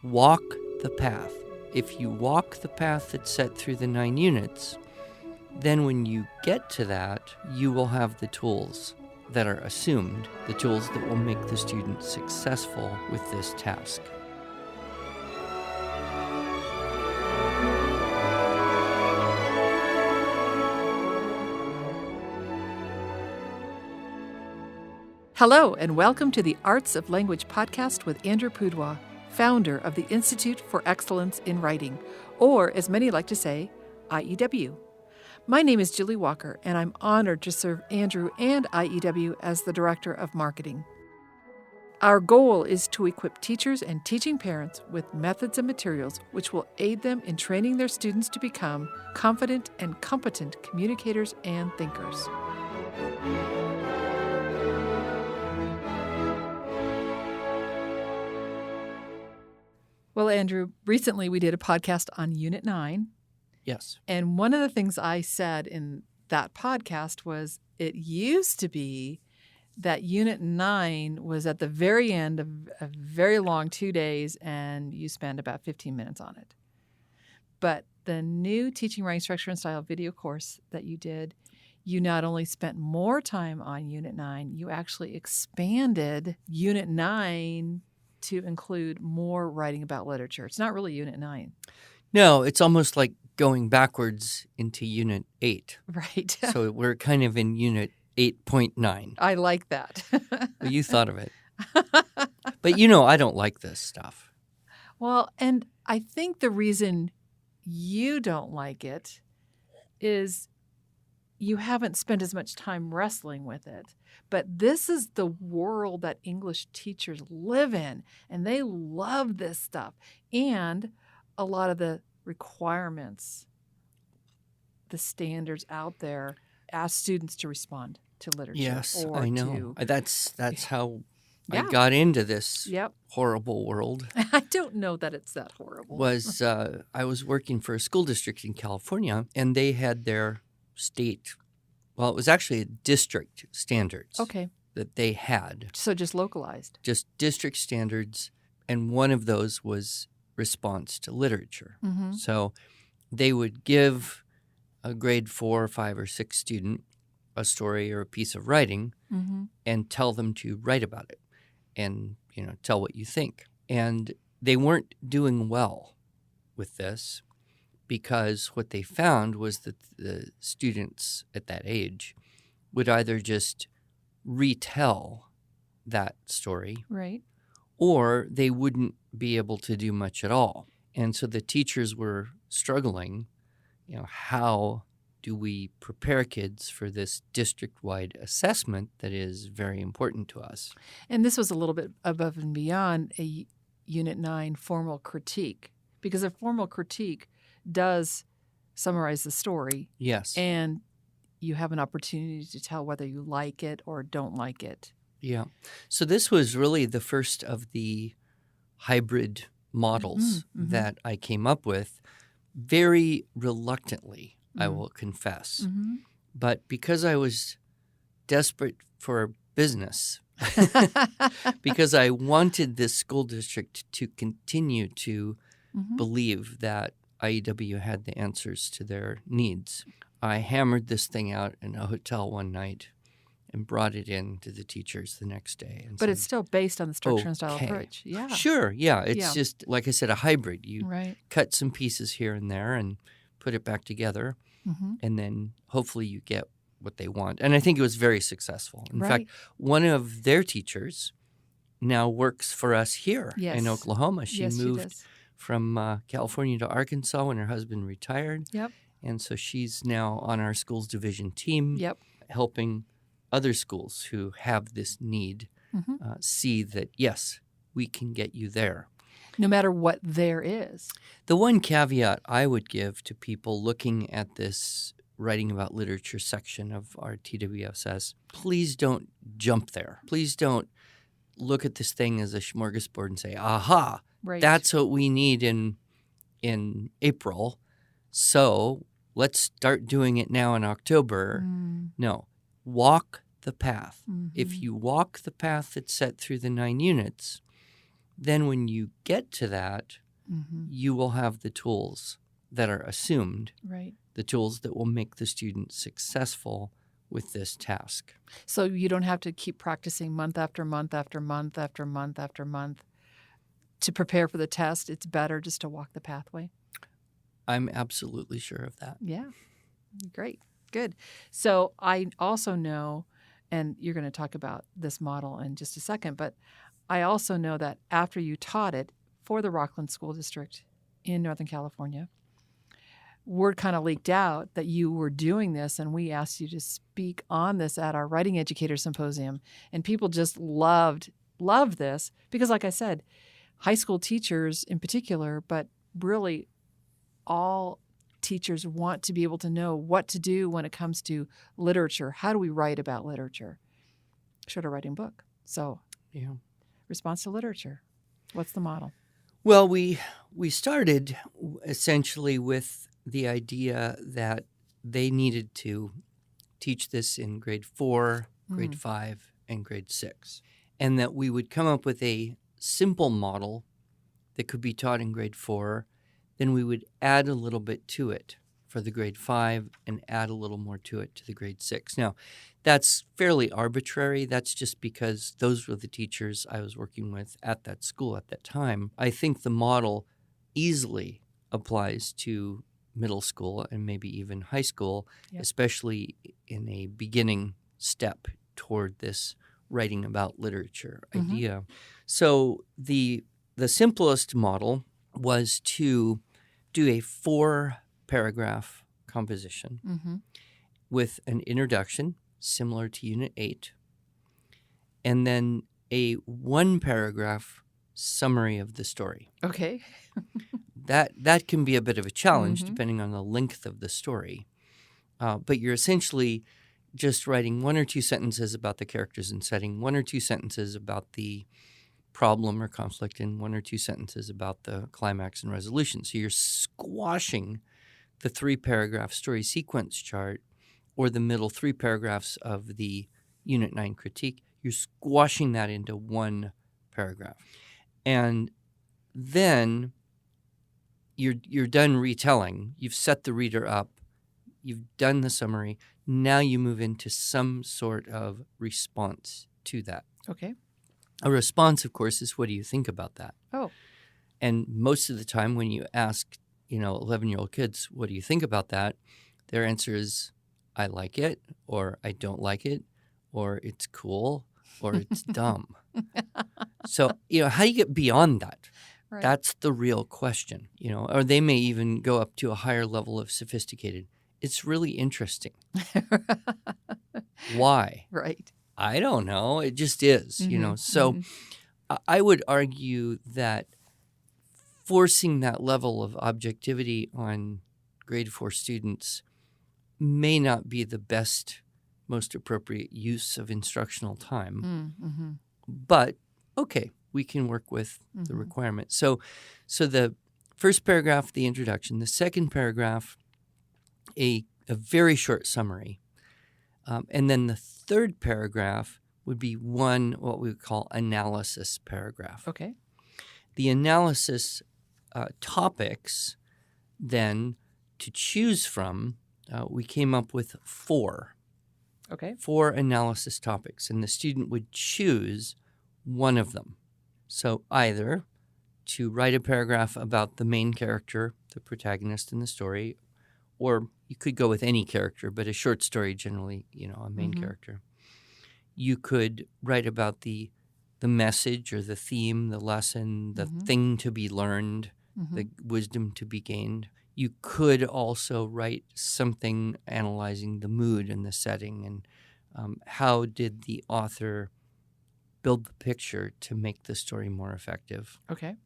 walk the path. If you walk the path that's set through the 9 units, then when you get to that, you will have the tools that are assumed, the tools that will make the student successful with this task. Hello, and welcome to the Arts of Language podcast with Andrew Pudewa, founder of the Institute for Excellence in Writing, or as many like to say, IEW. My name is Julie Walker, and I'm honored to serve Andrew and IEW as the Director of Marketing. Our goal is to equip teachers and teaching parents with methods and materials which will aid them in training their students to become confident and competent communicators and thinkers. Well, Andrew, recently we did a podcast on Unit 9. Yes. And one of the things I said in that podcast was it used to be that Unit 9 was at the very end of a very long 2 days and you spend about 15 minutes on it. But the new Teaching Writing Structure and Style video course that you did, you not only spent more time on Unit 9, you actually expanded Unit 9 to include more writing about literature. It's not really Unit 9. No, it's almost like going backwards into Unit 8. Right. So we're kind of in Unit 8.9. I like that. Well, you thought of it. But I don't like this stuff. Well, and I think the reason you don't like it is you haven't spent as much time wrestling with it. But this is the world that English teachers live in, and they love this stuff. And a lot of the requirements, the standards out there, ask students to respond to literature. Yes, or I know. That's how Yeah. I got into this Yep. horrible world. I don't know that it's that horrible. I was working for a school district in California, and they had their state, well, it was actually a district standards Okay. that they had, So just localized. just district standards, and one of those was response to literature. Mm-hmm. So they would give a grade 4, 5, or 6 student a story or a piece of writing Mm-hmm. and tell them to write about it and, tell what you think. And they weren't doing well with this because what they found was that the students at that age would either just retell that story Right. or they wouldn't be able to do much at all. And so the teachers were struggling, how do we prepare kids for this district-wide assessment that is very important to us? And this was a little bit above and beyond a Unit 9 formal critique, because a formal critique does summarize the story, Yes. and you have an opportunity to tell whether you like it or don't like it. Yeah. So this was really the first of the hybrid models Mhm, mhm. that I came up with very reluctantly, I Mm. will confess. Mm-hmm. But because I was desperate for business, because I wanted this school district to continue to Mm-hmm. believe that IEW had the answers to their needs, I hammered this thing out in a hotel one night and brought it in to the teachers the next day. And But said, it's still based on the structure and style Okay. approach. Yeah. Sure, yeah. It's Yeah. just, like I said, a hybrid. You Right. cut some pieces here and there and put it back together, Mm-hmm. and then hopefully you get what they want. And I think it was very successful. In Right. fact, one of their teachers now works for us here Yes. in Oklahoma. She Yes, moved she does. from California to Arkansas when her husband retired. Yep. And so she's now on our school's division team, Yep. helping other schools who have this need Mm-hmm. see that, yes, we can get you there. No matter what there is. The one caveat I would give to people looking at this writing about literature section of our TWSS, please don't jump there. Please don't look at this thing as a smorgasbord and say, aha, Right. that's what we need in April. So let's start doing it now in October. Mm. No, walk the path. Mm-hmm. If you walk the path that's set through the 9 units, then when you get to that, Mm-hmm. you will have the tools that are assumed, Right. the tools that will make the student successful with this task. So you don't have to keep practicing month after month after month after month after month to prepare for the test. It's better just to walk the pathway. I'm absolutely sure of that. Yeah. Great. Good. So I also know, and you're going to talk about this model in just a second, but I also know that after you taught it for the Rockland School District in Northern California, word kind of leaked out that you were doing this, and we asked you to speak on this at our Writing Educator Symposium, and people just loved this because, like I said, high school teachers in particular, but really all teachers want to be able to know what to do when it comes to literature. How do we write about literature? Short a writing book. So, Yeah. response to literature. What's the model? Well, we started essentially with the idea that they needed to teach this in grade 4, grade 5, and grade 6, and that we would come up with a simple model that could be taught in grade 4. Then we would add a little bit to it for the grade 5 and add a little more to it to the grade 6. Now, that's fairly arbitrary. That's just because those were the teachers I was working with at that school at that time. I think the model easily applies to middle school and maybe even high school, Yep. especially in a beginning step toward this writing about literature idea. So the simplest model was to do a 4-paragraph composition Mm-hmm. with an introduction similar to Unit 8, and then a 1-paragraph summary of the story. Okay. That can be a bit of a challenge Mhm. depending on the length of the story, but you're essentially just writing 1 or 2 sentences about the characters and setting, 1 or 2 sentences about the problem or conflict, and 1 or 2 sentences about the climax and resolution. So you're squashing the 3-paragraph story sequence chart or the middle 3 paragraphs of the Unit 9 critique. You're squashing that into 1 paragraph. And then you're done retelling. You've set the reader up. You've done the summary. Now you move into some sort of response to that. Okay. A response, of course, is what do you think about that? Oh. And most of the time when you ask, 11-year-old kids, what do you think about that? Their answer is, I like it, or I don't like it, or it's cool, or it's dumb. So, how do you get beyond that? Right. That's the real question, or they may even go up to a higher level of sophisticated. It's really interesting. Why? Right. I don't know. It just is, Mhm, So mhm. I would argue that forcing that level of objectivity on grade 4 students may not be the best, most appropriate use of instructional time. Mm-hmm. But, okay, we can work with the Mhm. requirement. So the first paragraph, the introduction. The second paragraph, a very short summary. And then the third paragraph would be what we would call analysis paragraph. Okay. The analysis topics, then, to choose from, we came up with 4 Okay. analysis topics, and the student would choose one of them. So either to write a paragraph about the main character, the protagonist in the story, or you could go with any character, but a short story generally, a main Mhm. character. You could write about the message or the theme, the lesson, the Mhm. thing to be learned, Mhm. the wisdom to be gained. You could also write something analyzing the mood and the setting and how did the author build the picture to make the story more effective. Okay.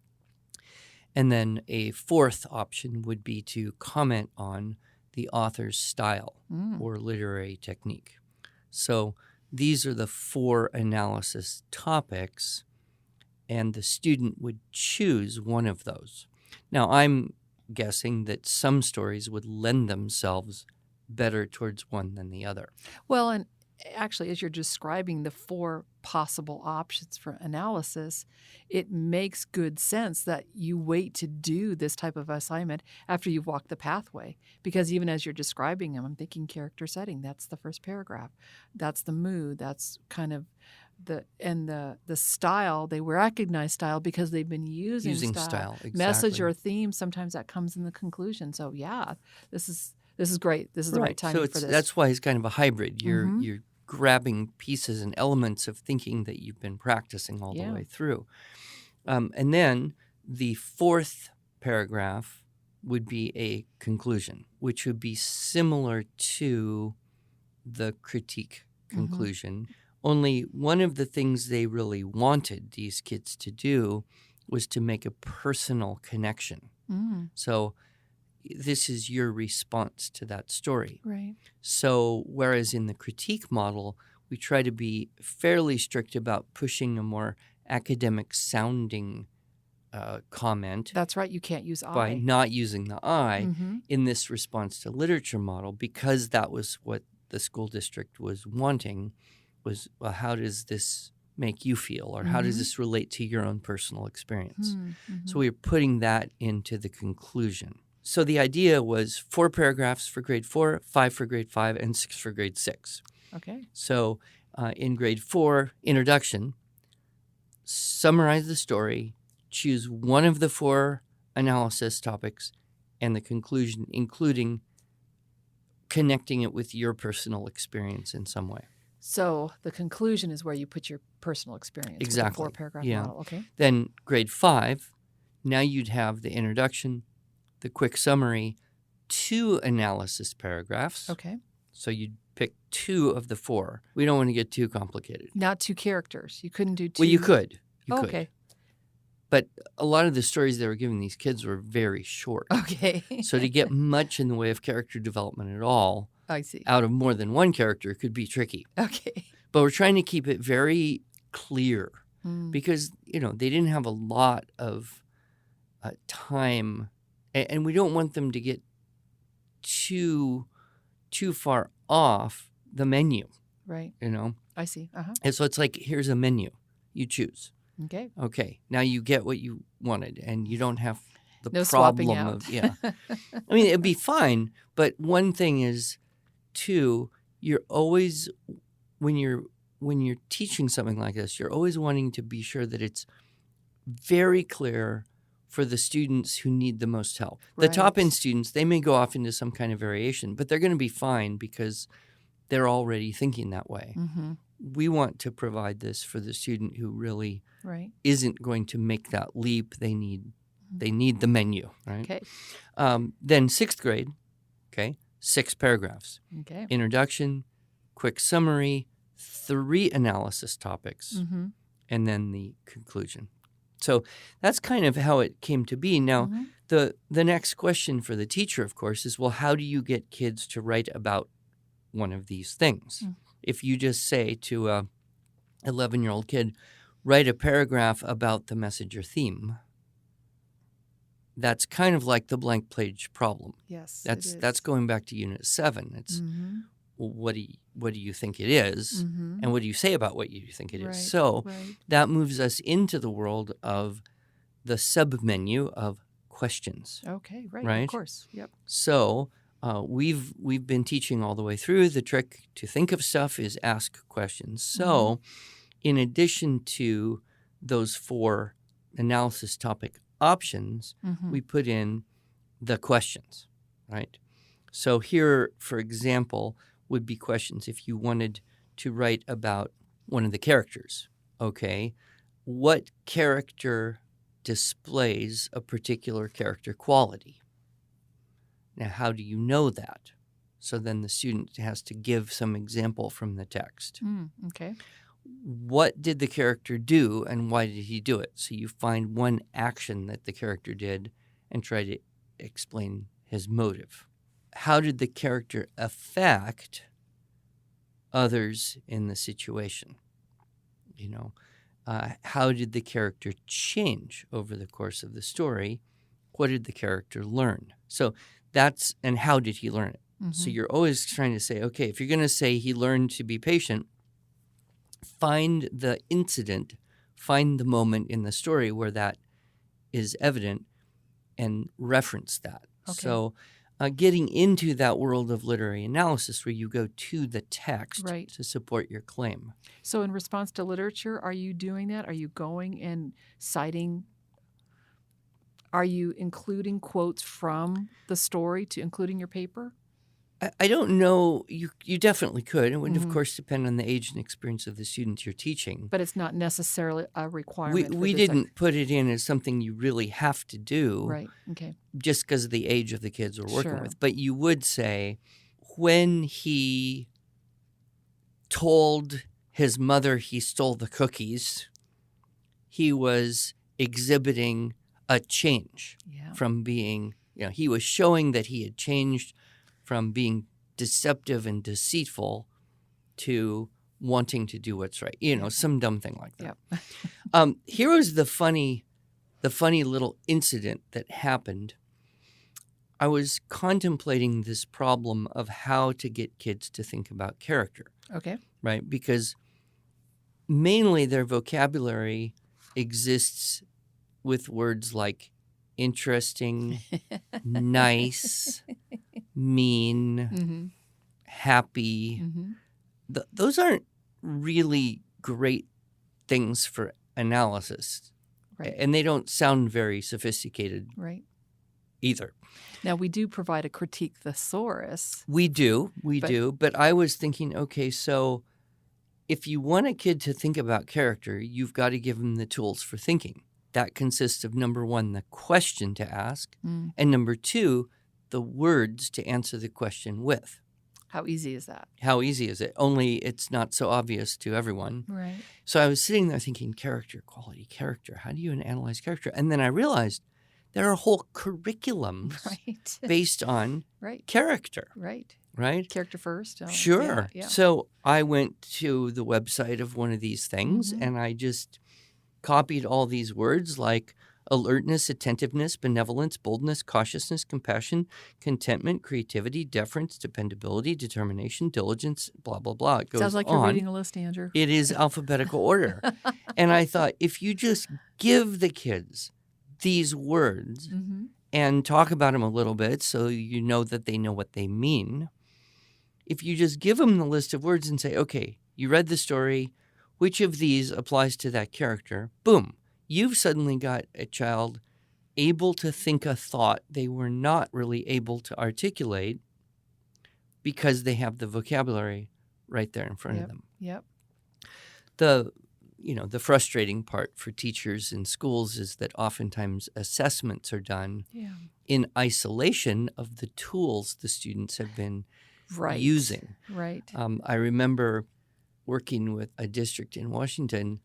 And then a fourth option would be to comment on the author's style Mm. or literary technique. So these are the 4 analysis topics, and the student would choose one of those. Now, I'm guessing that some stories would lend themselves better towards one than the other. Well, and actually, as you're describing the 4 possible options for analysis, it makes good sense that you wait to do this type of assignment after you've walked the pathway. Because even as you're describing them, I'm thinking character setting. That's the first paragraph. That's the mood. That's kind of the style. They recognize style because they've been using style. Exactly. Message or theme, sometimes that comes in the conclusion. So yeah, this is great. This is the right timing for this. That's why it's kind of a hybrid. You're grabbing pieces and elements of thinking that you've been practicing all the way through. And then the 4th paragraph would be a conclusion, which would be similar to the critique conclusion. Only one of the things they really wanted these kids to do was to make a personal connection. So this is your response to that story. Right. So whereas in the critique model, we try to be fairly strict about pushing a more academic sounding comment. That's right. You can't use I. By not using the I in this response to literature model, because that was what the school district was wanting, was, well, how does this make you feel? Or how does this relate to your own personal experience? So we were putting that into the conclusion. So the idea was 4 paragraphs for grade 4, 5 for grade 5, and 6 for grade 6. Okay. So in grade 4, introduction, summarize the story, choose one of the 4 analysis topics, and the conclusion, including connecting it with your personal experience in some way. So the conclusion is where you put your personal experience. Exactly. With the 4-paragraph model. Okay. Then grade 5, now you'd have the introduction, the quick summary, 2 analysis paragraphs. Okay. So you'd pick 2 of the 4. We don't want to get too complicated. Not 2 characters. You couldn't do 2. Well, you could. You could. Okay. But a lot of the stories they were giving these kids were very short. Okay. So to get much in the way of character development at all, I see. out of more than one character could be tricky. Okay. But we're trying to keep it very clear because, they didn't have a lot of time, and we don't want them to get too far off the menu. Right. I see. And so it's like, here's a menu. You choose. Okay. Okay. Now you get what you wanted, and you don't have the no problem swapping out. of I mean, it'd be fine, but one thing is, too, you're always when you're teaching something like this, you're always wanting to be sure that it's very clear for the students who need the most help. The top-end students, they may go off into some kind of variation, but they're going to be fine because they're already thinking that way. We want to provide this for the student who really isn't going to make that leap. They need the menu, right? Okay. Then 6th grade, 6 paragraphs. Okay. Introduction, quick summary, 3 analysis topics, and then the conclusion. So that's kind of how it came to be. Now, the next question for the teacher, of course, is, well, how do you get kids to write about one of these things? If you just say to a 11-year-old kid, write a paragraph about the message or theme, that's kind of like the blank page problem. Yes, that's going back to Unit 7. It's well, what do you think it is, and what do you say about what you think it is? So that moves us into the world of the sub-menu of questions. Okay, right? Of course, yep. So we've been teaching all the way through. The trick to think of stuff is ask questions. So in addition to those 4 analysis topic options, we put in the questions, right? So here, for example, would be questions if you wanted to write about one of the characters. Okay, what character displays a particular character quality? Now, how do you know that? So then the student has to give some example from the text. Okay. What did the character do, and why did he do it? So you find one action that the character did and try to explain his motive. How did the character affect others in the situation? How did the character change over the course of the story? What did the character learn? So and how did he learn it? So you're always trying to say, okay, if you're going to say he learned to be patient, find the incident, find the moment in the story where that is evident and reference that. Okay. So getting into that world of literary analysis where you go to the text Right. to support your claim. So in response to literature, are you doing that? Are you going and citing? Are you including quotes from the story to include in your paper? I don't know. You definitely could. It would, of Mhm. course, depend on the age and experience of the students you're teaching. But it's not necessarily a requirement. for We this didn't put it in as something you really have to do Right. Okay. just because of the age of the kids we're working Sure. with. But you would say when he told his mother he stole the cookies, he was exhibiting a change Yeah. from being, he was showing that he had changed from being deceptive and deceitful to wanting to do what's right. Some dumb thing like that. Yep. Here was the funny little incident that happened. I was contemplating this problem of how to get kids to think about character, Okay. right? Because mainly their vocabulary exists with words like interesting, nice, mean, Mm-hmm. happy. Mm-hmm. Those aren't really great things for analysis. Right. And they don't sound very sophisticated Right. either. Now we do provide a critique thesaurus. We do. But- But I was thinking, okay, so if you want a kid to think about character, you've got to give them the tools for thinking. That consists of, number one, the question to ask, Mm. and number two, the words to answer the question with. How easy is that? How easy is it? Only it's not so obvious to everyone. Right. So I was sitting there thinking, character, quality, character. How do you analyze character? And then I realized there are whole curriculums Right. based on Right. character, Right. right? Character first. Oh, Sure. Yeah. So I went to the website of one of these things Mhm. and I just copied all these words like alertness, attentiveness, benevolence, boldness, cautiousness, compassion, contentment, creativity, deference, dependability, determination, diligence, blah, blah, blah. It goes Sounds like you're on. reading a list, Andrew. It is alphabetical order. And I thought, if you just give the kids these words Mm-hmm. and talk about them a little bit so you know that they know what they mean, if you just give them the list of words and say, okay, you read the story, which of these applies to that character? Boom. You've suddenly got a child able to think a thought they were not really able to articulate because they have the vocabulary right there in front of them. Yep. The frustrating part for teachers in schools is that oftentimes assessments are done Yeah. in isolation of the tools the students have been Right. using. Right. I remember working with a district in Washington,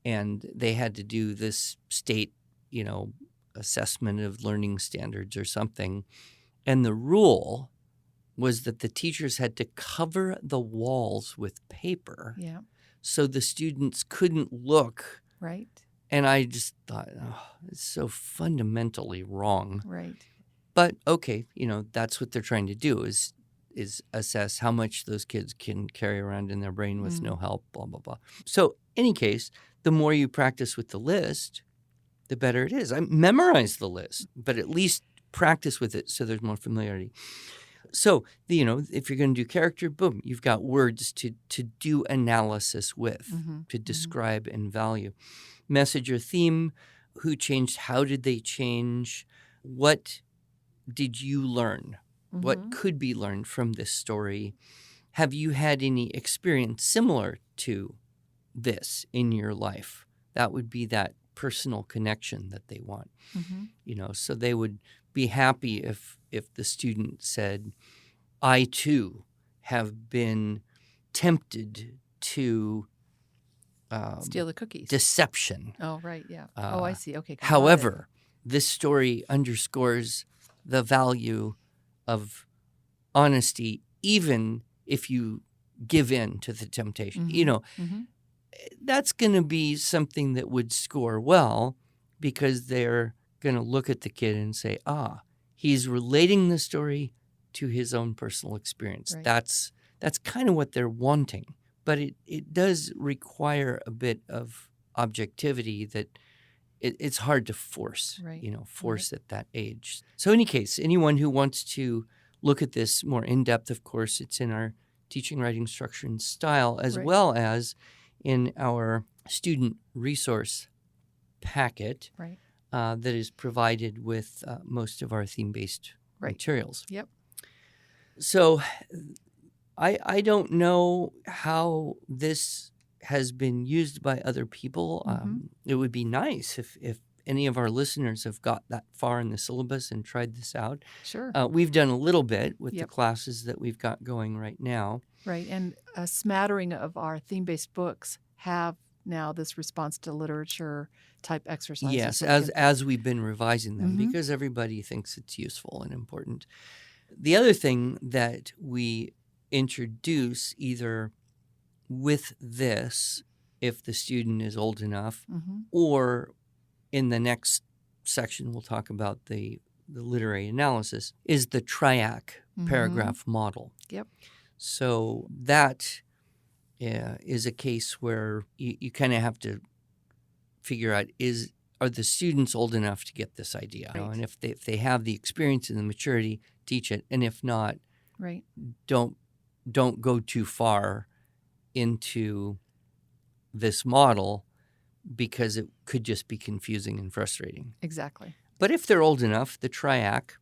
and they had to do this state, assessment of learning standards or something. And the rule was that the teachers had to cover the walls with paper Yeah. so the students couldn't look. Right. And I just thought, oh, it's so fundamentally wrong. Right. But okay, that's what they're trying to do is assess how much those kids can carry around in their brain with no help, blah, blah, blah. So any case, the more you practice with the list, the better it is. I memorize the list, but at least practice with it so there's more familiarity. So, if you're going to do character, boom, you've got words to do analysis with, Mm-hmm. to describe and value. Message or theme, who changed, how did they change, what did you learn? What could be learned from this story? Have you had any experience similar to this in your life? That would be that personal connection that they want. Mm-hmm. So they would be happy if the student said, I too have been tempted to Steal the cookies. deception. Oh, right. Yeah. I see. Okay. got it. However, this story underscores the value of honesty, even if you give in to the temptation. Mm-hmm. That's going to be something that would score well because they're going to look at the kid and say, he's relating the story to his own personal experience. Right. That's kind of what they're wanting. But it does require a bit of objectivity that it's hard to force, Right. force at that age. So in any case, anyone who wants to look at this more in depth, of course, it's in our Teaching Writing Structure and Style, as Right. well as in our student resource packet Right. that is provided with most of our theme-based Right. materials. Yep. So I don't know how this has been used by other people. Mhm. It would be nice if any of our listeners have got that far in the syllabus and tried this out. Sure. We've done a little bit with the Yep. classes that we've got going right now. Right. And a smattering of our theme-based books have now this response to literature type exercises. Yes, So we can- as we've been revising them, Mhm. because everybody thinks it's useful and important. The other thing that we introduce either with this, if the student is old enough, Mhm. or in the next section we'll talk about the literary analysis, is the TRIAC Mhm. paragraph model. Yep. So that is a case where you kind of have to figure out, are the students old enough to get this idea? Right. And if they have the experience and the maturity, teach it. And if not, Right. don't go too far into this model, because it could just be confusing and frustrating. Exactly. But if they're old enough, the TRIAC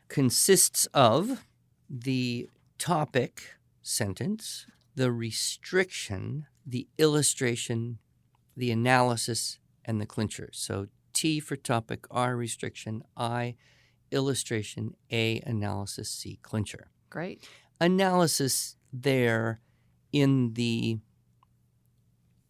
consists of the topic sentence, the restriction, the illustration, the analysis, and the clincher. So T for topic, R restriction, I illustration, A analysis, C clincher. Great. Analysis there in the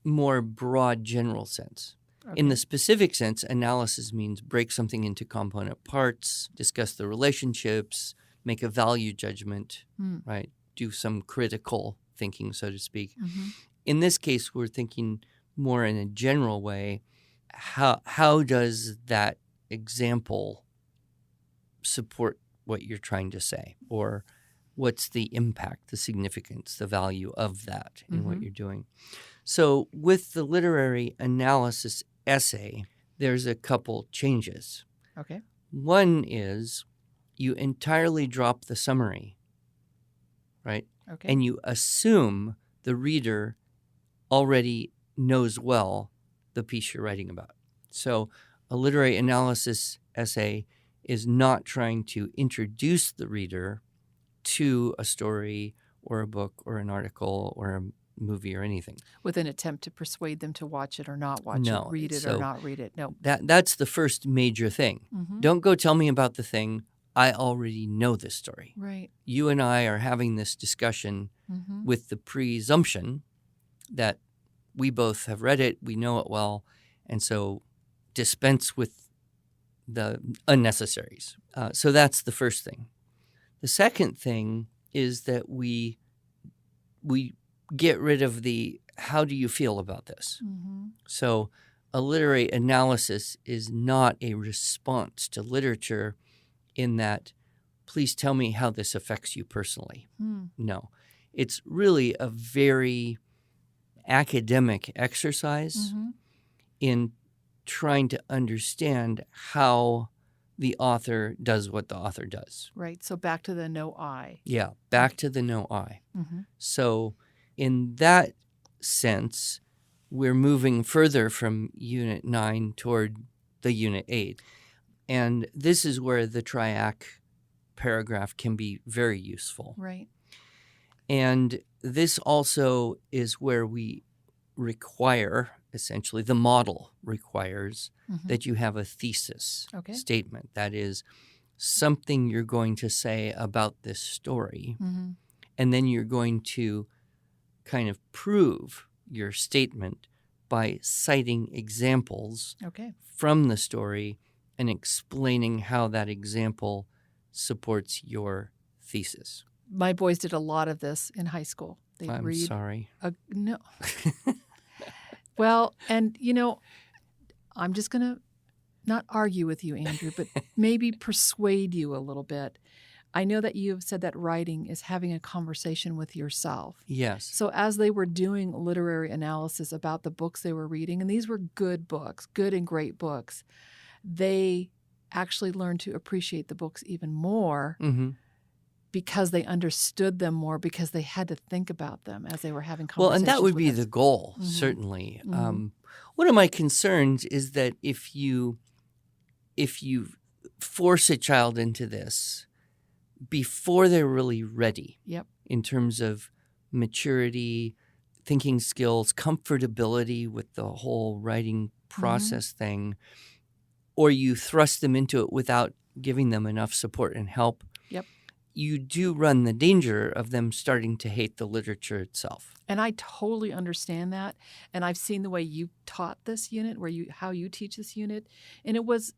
more broad general sense. Okay. In the specific sense, analysis means break something into component parts, discuss the relationships, make a value judgment, Hmm. right? Do some critical thinking, so to speak. Mhm. In this case, we're thinking more in a general way. How does that example support what you're trying to say? Or what's the impact, the significance, the value of that in what Mhm. you're doing? So with the literary analysis essay, there's a couple changes. Okay. One is you entirely drop the summary, right? Okay. And you assume the reader already knows well the piece you're writing about. So a literary analysis essay is not trying to introduce the reader to a story or a book or an article or a movie or anything. With an attempt to persuade them to watch it or not watch No, it, read it so or not read it. No. That's the first major thing. Mhm. Don't go tell me about the thing. I already know this story. Right. You and I are having this discussion Mhm. with the presumption that we both have read it, we know it well, and so dispense with the unnecessaries. So that's the first thing. The second thing is that we get rid of the how do you feel about this? Mhm. So a literary analysis is not a response to literature in that, please tell me how this affects you personally. Hmm. No, it's really a very academic exercise Mhm. in trying to understand how the author does what the author does. Right. So back to the no I. Yeah, back to the no I. Mm-hmm. So in that sense, we're moving further from Unit 9 toward the Unit 8. And this is where the TRIAC paragraph can be very useful. Right. And this also is where we require, essentially, the model requires Mhm. that you have a thesis Okay. statement. That is something you're going to say about this story. Mm-hmm. And then you're going to kind of prove your statement by citing examples Okay. from the story and explaining how that example supports your thesis. My boys did a lot of this in high school. They'd I'm read sorry. no. Well, and I'm just going to not argue with you, Andrew, but maybe persuade you a little bit. I know that you've said that writing is having a conversation with yourself. Yes. So as they were doing literary analysis about the books they were reading, and these were good books, good and great books, they actually learned to appreciate the books even more Mm-hmm. because they understood them more, because they had to think about them as they were having Well, conversations. and that would with be us. the goal, Mhm. certainly. Mhm. One of my concerns is that if you force a child into this before they're really ready Yep. in terms of maturity, thinking skills, comfortability with the whole writing process thing, or you thrust them into it without giving them enough support and help, Yep. you do run the danger of them starting to hate the literature itself. And I totally understand that. And I've seen the way you taught this unit, how you teach this unit. And it was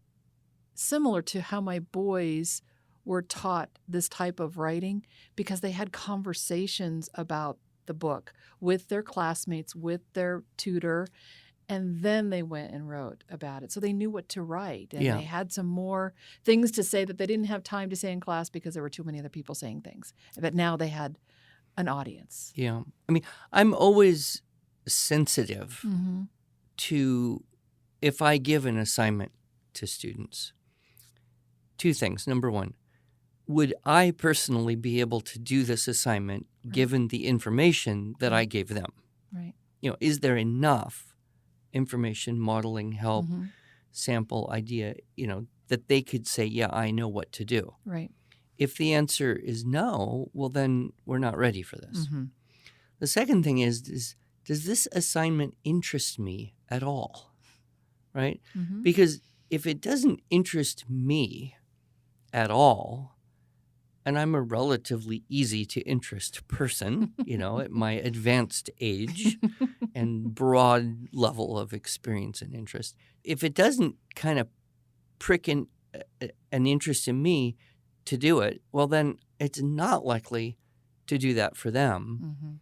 similar to how my boys were taught this type of writing, because they had conversations about the book with their classmates, with their tutor, and then they went and wrote about it. So they knew what to write, and Yeah. they had some more things to say that they didn't have time to say in class because there were too many other people saying things. But now they had an audience. Yeah. I mean, I'm always sensitive Mm-hmm. to, if I give an assignment to students, two things. Number one, would I personally be able to do this assignment given the information that I gave them? Right. Is there enough information, modeling, help, Mm-hmm. sample, idea, that they could say, yeah, I know what to do? Right. If the answer is no, well, then we're not ready for this. Mm-hmm. The second thing is does this assignment interest me at all? Right? Mm-hmm. Because if it doesn't interest me at all, and I'm a relatively easy to interest person, at my advanced age and broad level of experience and interest, if it doesn't kind of prick an interest in me to do it, well, then it's not likely to do that for them. Mm-hmm.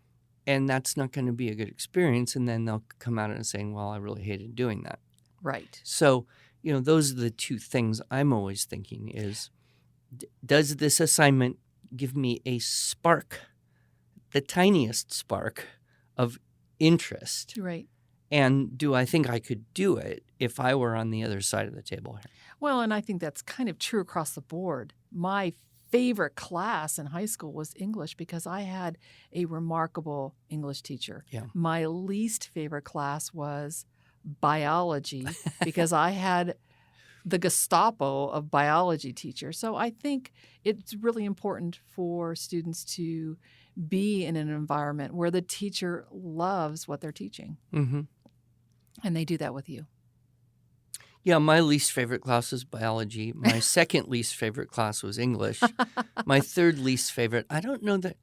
And that's not going to be a good experience. And then they'll come out and saying, well, I really hated doing that. Right. So, those are the two things I'm always thinking is, does this assignment give me a spark, the tiniest spark of interest? Right. And do I think I could do it if I were on the other side of the table here? Well, and I think that's kind of true across the board. My favorite class in high school was English because I had a remarkable English teacher. Yeah. My least favorite class was biology because I had the Gestapo of biology teachers. So I think it's really important for students to be in an environment where the teacher loves what they're teaching. Mm-hmm. And they do that with you. Yeah, my least favorite class was biology. My second least favorite class was English. My third least favorite, I don't know that,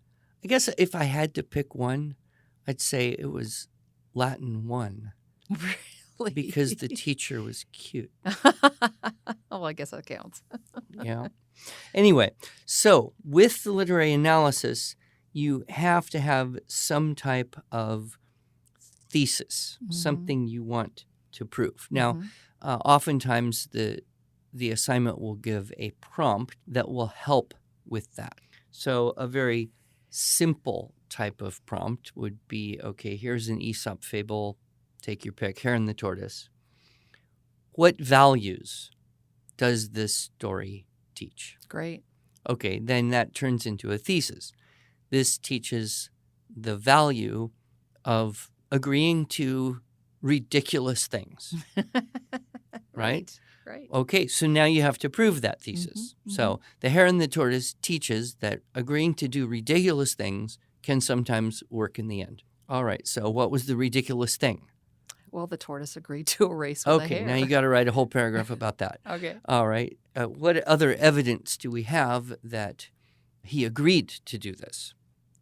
I guess if I had to pick one, I'd say it was Latin 1 Really? because the teacher was cute. Oh, I guess that counts. Yeah. Anyway, so with the literary analysis, you have to have some type of thesis, Mhm. something you want to prove. Now, Mhm. oftentimes the assignment will give a prompt that will help with that. So a very simple type of prompt would be, okay, here's an Aesop fable, take your pick, Hare and the Tortoise. What values does this story teach? Great. Okay, then that turns into a thesis. This teaches the value of agreeing to ridiculous things, right? Right. Okay, so now you have to prove that thesis. Mhm, So the Hare and the Tortoise teaches that agreeing to do ridiculous things can sometimes work in the end. All right, so what was the ridiculous thing? Well, the tortoise agreed to a race with a Okay, hare. now you got to write a whole paragraph about that. Okay. All right, what other evidence do we have that he agreed to do this?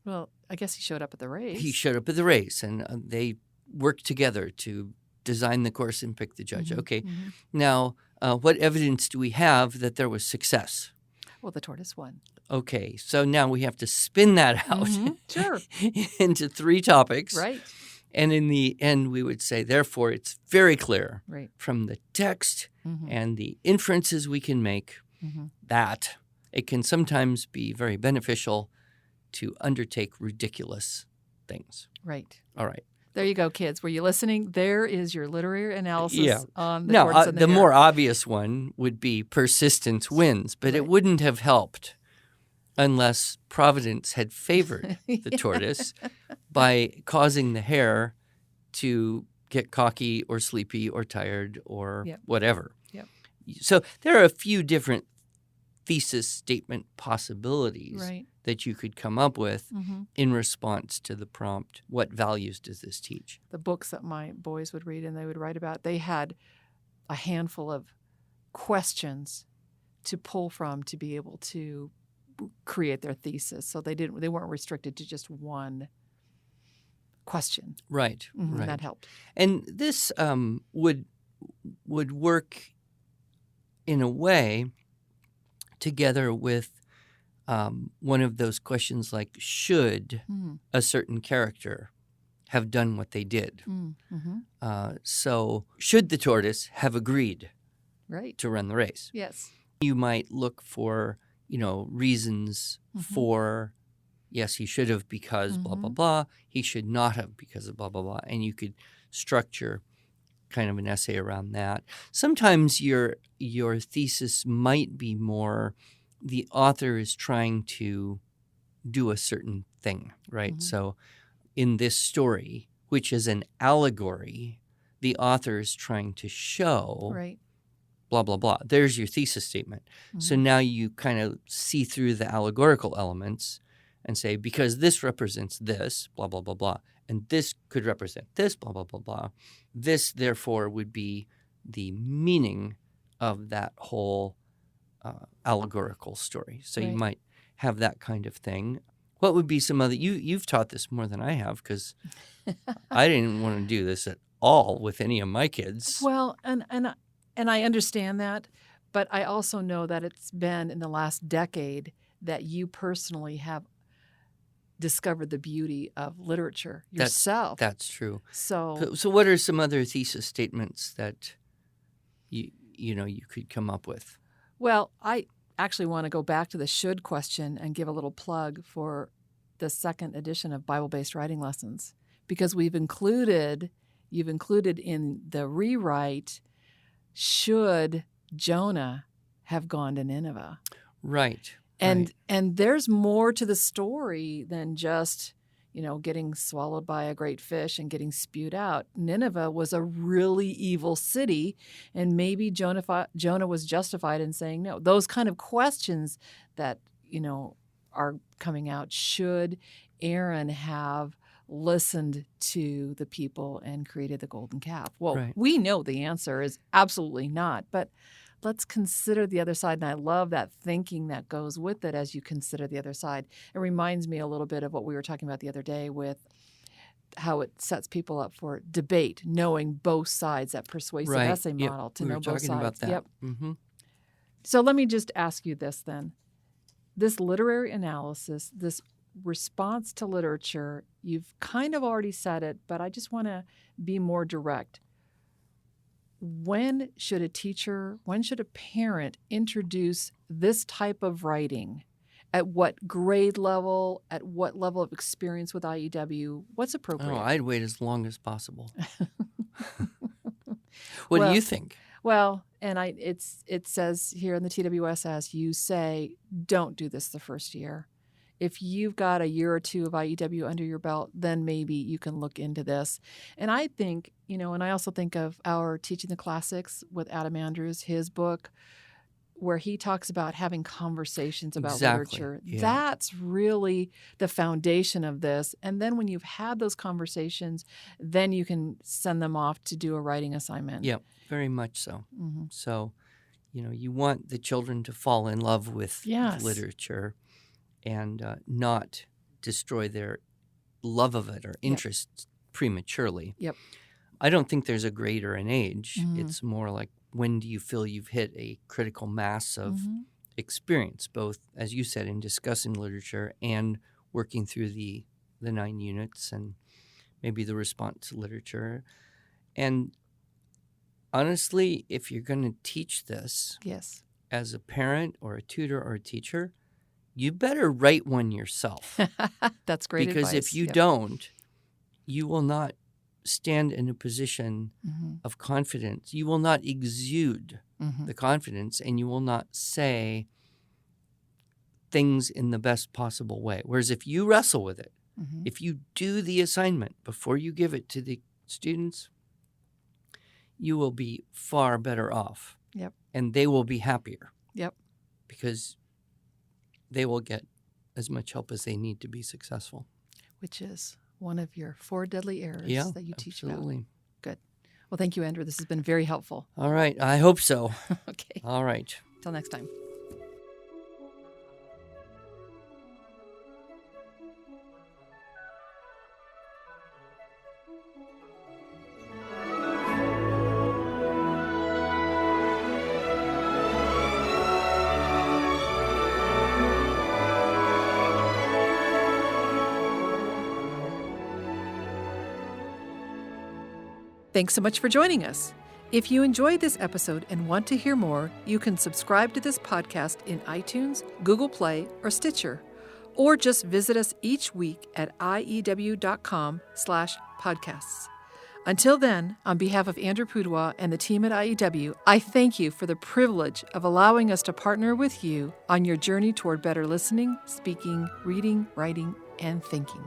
Well, I guess he showed up at the race. He showed up at the race, and they worked together to design the course and pick the judge. Mhm, Okay, mhm. now what evidence do we have that there was success? Well, the tortoise won. Okay, so now we have to spin that out Mhm, Sure. into three topics. Right. And in the end, we would say, therefore, it's very clear Right. from the text Mhm, and the inferences we can make mhm. that it can sometimes be very beneficial to undertake ridiculous things. Right. All right. There you go, kids. Were you listening? There is your literary analysis Yeah. on the Now, tortoise and the hare. more obvious one would be persistence wins, but it Right. wouldn't have helped unless Providence had favored the tortoise by causing the hare to get cocky or sleepy or tired or Yep. whatever. Yep. So there are a few different thesis statement possibilities Right. that you could come up with Mm-hmm. in response to the prompt, what values does this teach? The books that my boys would read and they would write about, they had a handful of questions to pull from to be able to create their thesis. So they weren't restricted to just one question. Right, Mhm, right. That helped. And this would work in a way together with one of those questions like, should Mm, a certain character have done what they did? mm-hmm. So should the tortoise have agreed Right. to run the race? Yes. You might look for, reasons Mhm. for, yes, he should have because blah, blah, Mhm. blah. He should not have because of blah, blah, blah. And you could structure kind of an essay around that. Sometimes your thesis might be more the author is trying to do a certain thing, right? Mhm. So in this story, which is an allegory, the author is trying to show Right. blah, blah, blah. There's your thesis statement. So Mhm. now you kind of see through the allegorical elements and say, because this represents this, blah, blah, blah, blah, and this could represent this, blah, blah, blah, blah. This, therefore, would be the meaning of that whole allegorical story. So you Right. might have that kind of thing. What would be some other? You've taught this more than I have because I didn't want to do this at all with any of my kids. Well, and I understand that, but I also know that it's been in the last decade that you personally have discovered the beauty of literature yourself. That's true. So So what are some other thesis statements that you could come up with? well, I actually want to go back to the should question and give a little plug for the second edition of Bible-based writing lessons, because you've included in the rewrite, should Jonah have gone to Nineveh? Right. And there's more to the story than just, getting swallowed by a great fish and getting spewed out. Nineveh was a really evil city, and maybe Jonah was justified in saying no. Those kind of questions that, are coming out. Should Aaron have listened to the people and created the golden calf? Well, Right. we know the answer is absolutely not, but let's consider the other side. And I love that thinking that goes with it as you consider the other side. It reminds me a little bit of what we were talking about the other day with how it sets people up for debate, knowing both sides, that persuasive Right. essay Yep. model to We know were both talking sides. about that. Yep. Mm-hmm. So let me just ask you this then. This literary analysis, this response to literature, you've kind of already said it, but I just want to be more direct. When should a parent introduce this type of writing? At what grade level? At what level of experience with IEW? What's appropriate? Oh, I'd wait as long as possible. What do Well, you think? Well, and it says here in the TWSS, you say, don't do this the first year. If you've got a year or two of IEW under your belt, then maybe you can look into this. And I think, and I also think of our Teaching the Classics with Adam Andrews, his book, where he talks about having conversations about Exactly, literature. yeah. That's really the foundation of this. And then when you've had those conversations, then you can send them off to do a writing assignment. Yeah, very much so. Mm-hmm. So, you want the children to fall in love with Yes. literature and not destroy their love of it or interest prematurely. Yep. I don't think there's a grade or an age. Mhm. It's more like, when do you feel you've hit a critical mass of Mhm. experience, both, as you said, in discussing literature and working through the 9 units and maybe the response to literature. And honestly, if you're going to teach this, Yes. as a parent or a tutor or a teacher, you better write one yourself. That's great because advice. if you Yep. don't, you will not stand in a position Mm-hmm. of confidence. You will not exude Mm-hmm. the confidence, and you will not say things in the best possible way. Whereas if you wrestle with it, Mm-hmm. if you do the assignment before you give it to the students, you will be far better off. Yep. And they will be happier Yep. because they will get as much help as they need to be successful. Which is one of your 4 deadly errors Yeah, that you teach absolutely. about. Good. Well, thank you, Andrew. This has been very helpful. All right. I hope so. Okay. All right. Till next time. Thanks so much for joining us. If you enjoyed this episode and want to hear more, you can subscribe to this podcast in iTunes, Google Play, or Stitcher, or just visit us each week at iew.com/podcasts. Until then, on behalf of Andrew Pudewa and the team at IEW, I thank you for the privilege of allowing us to partner with you on your journey toward better listening, speaking, reading, writing, and thinking.